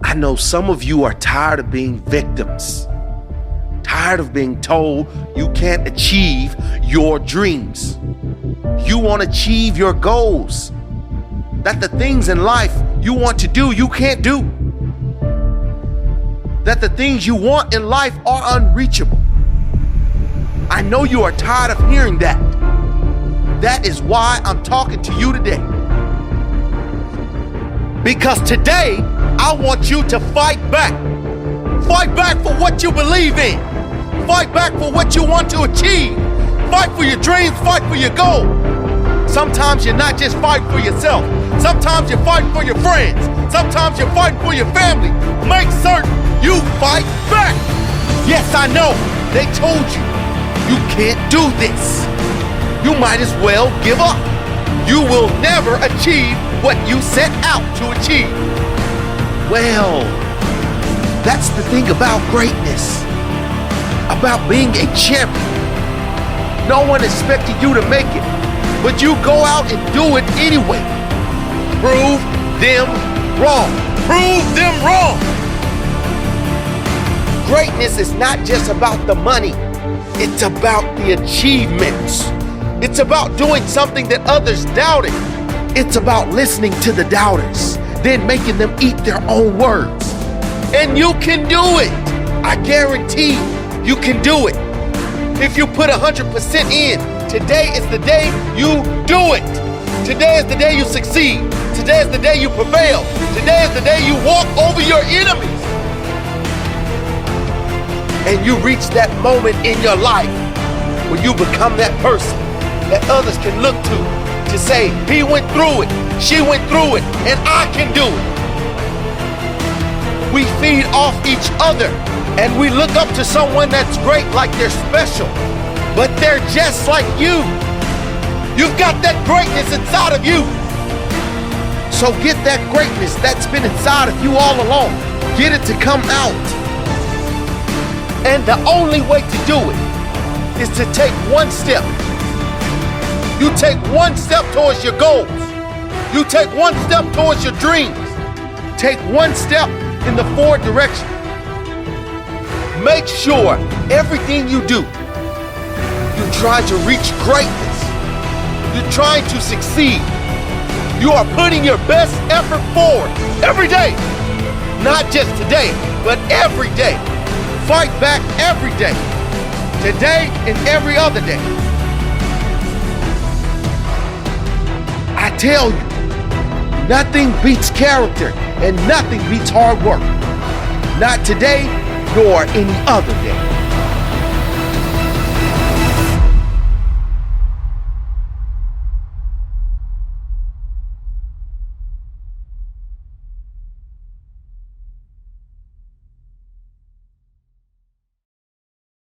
I know some of you are tired of being victims, tired of being told you can't achieve your dreams. You want to achieve your goals, that the things in life you want to do, you can't do. That the things you want in life are unreachable. I know you are tired of hearing that. That is why I'm talking to you today. Because today, I want you to fight back. Fight back for what you believe in. Fight back for what you want to achieve. Fight for your dreams, fight for your goal. Sometimes you're not just fighting for yourself. Sometimes you're fighting for your friends. Sometimes you're fighting for your family. Make certain you fight back. Yes, I know. They told you, you can't do this. You might as well give up. You will never achieve what you set out to achieve. Well, that's the thing about greatness, about being a champion. No one expected you to make it, but you go out and do it anyway. Prove them wrong. Prove them wrong. Greatness is not just about the money. It's about the achievements. It's about doing something that others doubted. It's about listening to the doubters, then making them eat their own words. And you can do it. I guarantee you can do it. If you put 100% in, today is the day you do it. Today is the day you succeed. Today is the day you prevail. Today is the day you walk over your enemies. And you reach that moment in your life when you become that person that others can look to say, he went through it, she went through it, and I can do it. We feed off each other, and we look up to someone that's great like they're special, but they're just like you. You've got that greatness inside of you. So get that greatness that's been inside of you all along. Get it to come out. And the only way to do it is to take one step. You take one step towards your goals. You take one step towards your dreams. Take one step in the forward direction. Make sure everything you do, you're trying to reach greatness. You're trying to succeed. You are putting your best effort forward every day. Not just today, but every day. Fight back every day. Today and every other day. I tell you, nothing beats character and nothing beats hard work. Not today, nor any other day.